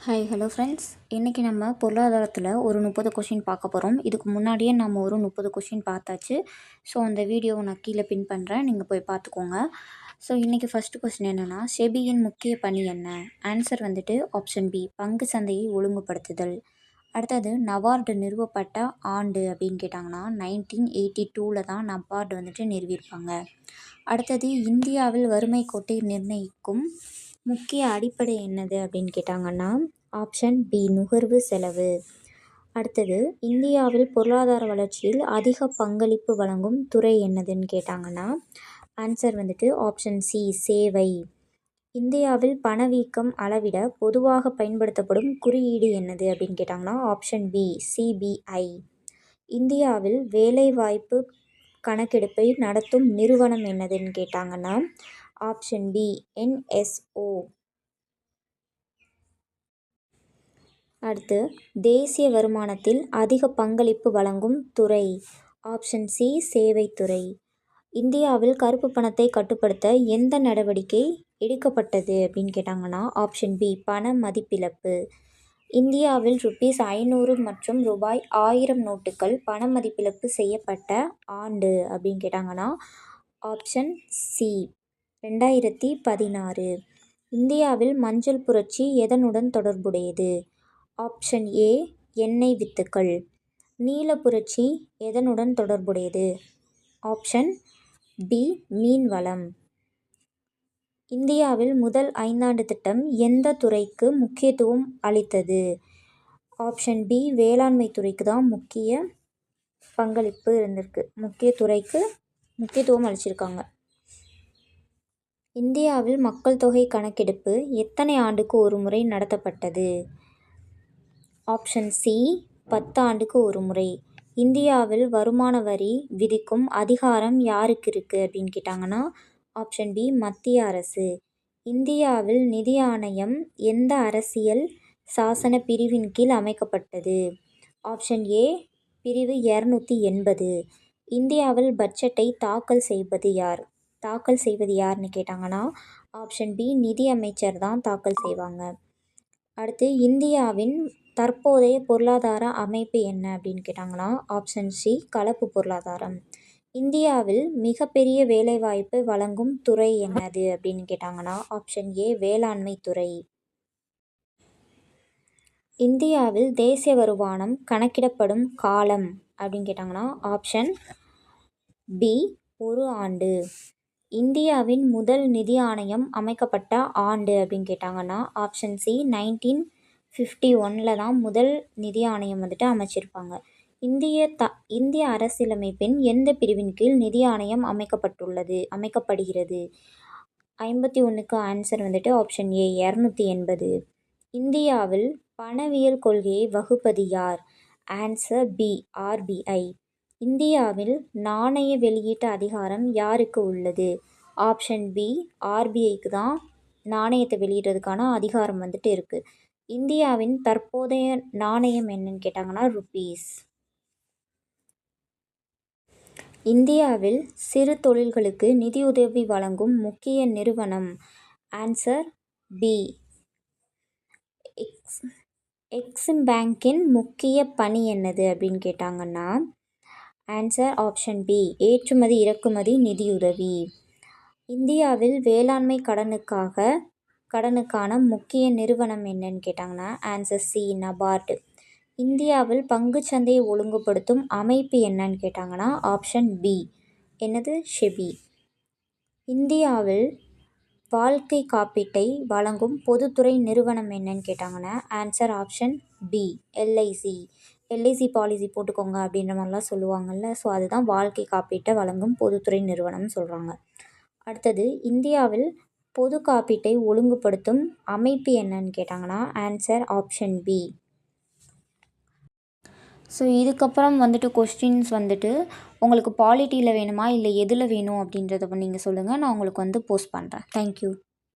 Hi hello friends, இன்றைக்கி நம்ம பொருளாதாரத்தில் ஒரு 30 கொஷின் பார்க்க போகிறோம். இதுக்கு முன்னாடியே நம்ம ஒரு 30 கொஷின் பார்த்தாச்சு. ஸோ அந்த வீடியோவை நான் கீழே பின் பண்ணுறேன், நீங்கள் போய் பார்த்துக்கோங்க. ஸோ இன்றைக்கி ஃபஸ்ட்டு கொஸ்டின் என்னென்னா, செபியின் முக்கிய பணி என்ன? ஆன்சர் வந்துட்டு ஆப்ஷன் பி, பங்கு சந்தையை ஒழுங்குபடுத்துதல். அடுத்தது நபார்டு நிறுவப்பட்ட ஆண்டு அப்படின்னு கேட்டாங்கன்னா 1982 தான் நபார்டு வந்துட்டு நிறுவியிருப்பாங்க. அடுத்தது இந்தியாவில் வறுமை கோட்டை நிர்ணயிக்கும் முக்கிய அடிப்படை என்னது அப்படின்னு கேட்டாங்கன்னா ஆப்ஷன் பி, நுகர்வு செலவு. அடுத்தது இந்தியாவில் பொருளாதார வளர்ச்சியில் அதிக பங்களிப்பு வழங்கும் துறை என்னதுன்னு கேட்டாங்கன்னா ஆன்சர் வந்துட்டு ஆப்ஷன் சி, சேவை. இந்தியாவில் பணவீக்கம் அளவிட பொதுவாக பயன்படுத்தப்படும் குறியீடு என்னது அப்படின்னு கேட்டாங்கன்னா ஆப்ஷன் பி, சிபிஐ. இந்தியாவில் வேலைவாய்ப்பு கணக்கெடுப்பை நடத்தும் நிறுவனம் என்னதுன்னு கேட்டாங்கன்னா ஆப்ஷன் பி, என்எஸ்ஓ. அடுத்து தேசிய வருமானத்தில் அதிக பங்களிப்பு வழங்கும் துறை ஆப்ஷன் சி, சேவைத்துறை. இந்தியாவில் கருப்பு பணத்தை கட்டுப்படுத்த எந்த நடவடிக்கை எடுக்கப்பட்டது அப்படின்னு கேட்டாங்கன்னா ஆப்ஷன் பி, பண மதிப்பிழப்பு. இந்தியாவில் ₹500 மற்றும் ₹1000 நோட்டுகள் பண மதிப்பிழப்பு செய்யப்பட்ட ஆண்டு அப்படின்னு கேட்டாங்கன்னா ஆப்ஷன் சி, 2016. இந்தியாவில் மஞ்சள் புரட்சி எதனுடன் தொடர்புடையது? ஆப்ஷன் ஏ, எண்ணெய் வித்துக்கள். நீல புரட்சி எதனுடன் தொடர்புடையது? ஆப்ஷன் பி, மீன் வளம். இந்தியாவில் முதல் 5 ஆண்டு திட்டம் எந்த துறைக்கு முக்கியத்துவம் அளித்தது? ஆப்ஷன் பி, வேளாண்மை துறைக்கு தான் முக்கிய பங்களிப்பு இருந்திருக்கு, முக்கிய துறைக்கு முக்கியத்துவம் அளிச்சிருக்காங்க. இந்தியாவில் மக்கள் தொகை கணக்கெடுப்பு எத்தனை ஆண்டுக்கு ஒரு முறை நடத்தப்பட்டது? ஆப்ஷன் சி, 10 ஆண்டுக்கு ஒரு முறை. இந்தியாவில் வருமான வரி விதிக்கும் அதிகாரம் யாருக்கு இருக்குது அப்படின்னு கேட்டாங்கன்னா ஆப்ஷன் பி, மத்திய அரசு. இந்தியாவில் நிதி ஆணையம் எந்த அரசியல் சாசன பிரிவின் கீழ் அமைக்கப்பட்டது? ஆப்ஷன் ஏ, பிரிவு 280. இந்தியாவில் பட்ஜெட்டை தாக்கல் செய்வது யாருன்னு கேட்டாங்கன்னா ஆப்ஷன் பி, நிதி அமைச்சர் தான் தாக்கல் செய்வாங்க. அடுத்து இந்தியாவின் தற்போதைய பொருளாதார அமைப்பு என்ன அப்படின்னு கேட்டாங்கன்னா ஆப்ஷன் சி, கலப்பு பொருளாதாரம். இந்தியாவில் மிகப்பெரிய வேலைவாய்ப்பு வழங்கும் துறை என்னது அப்படின்னு கேட்டாங்கன்னா ஆப்ஷன் ஏ, வேளாண்மை துறை. இந்தியாவில் தேசிய வருமானம் கணக்கிடப்படும் காலம் அப்படின்னு கேட்டாங்கன்னா ஆப்ஷன் பி, 1 ஆண்டு. இந்தியாவின் முதல் நிதி ஆணையம் அமைக்கப்பட்ட ஆண்டு அப்படின்னு கேட்டாங்கன்னா ஆப்ஷன் சி, 1951 தான் முதல் நிதி ஆணையம் வந்துட்டு அமைச்சிருப்பாங்க. இந்திய அரசியலமைப்பின் எந்த பிரிவின் கீழ் நிதி ஆணையம் அமைக்கப்படுகிறது? 51க்கு ஆன்சர் வந்துட்டு ஆப்ஷன் ஏ, 280. இந்தியாவில் பணவியல் கொள்கையை வகுப்பது யார்? Answer B, RBI. இந்தியாவில் நாணய வெளியீட்டு அதிகாரம் யாருக்கு உள்ளது? ஆப்ஷன் பி, ஆர்பிஐக்கு தான் நாணயத்தை வெளியிடுறதுக்கான அதிகாரம் வந்துட்டு இருக்குது. இந்தியாவின் தற்போதைய நாணயம் என்னன்னு கேட்டாங்கன்னா ருபீஸ். இந்தியாவில் சிறு தொழில்களுக்கு நிதியுதவி வழங்கும் முக்கிய நிறுவனம் ஆன்சர் பி, எக்ஸிம் பேங்கின் முக்கிய பணி என்னது அப்படின்னு கேட்டாங்கன்னா ஆன்சர் ஆப்ஷன் பி, ஏற்றுமதி இறக்குமதி நிதியுதவி. இந்தியாவில் வேளாண்மை கடனுக்கான முக்கிய நிறுவனம் என்னன்னு கேட்டாங்கன்னா ஆன்சர் சி, நபார்டு. இந்தியாவில் பங்குச்சந்தையை ஒழுங்குபடுத்தும் அமைப்பு என்னன்னு கேட்டாங்கன்னா ஆப்ஷன் பி, என்னது, செபி. இந்தியாவில் வாழ்க்கை காப்பீட்டை வழங்கும் பொதுத்துறை நிறுவனம் என்னன்னு கேட்டாங்கன்னா answer option B, LIC. LIC policy போட்டுக்கோங்க அப்படின்ற மாதிரிலாம் சொல்லுவாங்கள்ல, ஸோ அதுதான் வாழ்க்கை காப்பீட்டை வழங்கும் பொதுத்துறை நிறுவனம்னு சொல்கிறாங்க. அடுத்தது இந்தியாவில் பொது காப்பீட்டை ஒழுங்குபடுத்தும் அமைப்பு என்னன்னு கேட்டாங்கன்னா ஆன்சர் ஆப்ஷன் பி. ஸோ இதுக்கப்புறம் வந்துட்டு கொஸ்டின்ஸ் வந்துட்டு உங்களுக்கு பாலிட்டியில் வேணுமா இல்லை எதில் வேணும் அப்படின்றத நீங்கள் சொல்லுங்கள், நான் உங்களுக்கு வந்து போஸ்ட் பண்ணுறேன். தேங்க்யூ.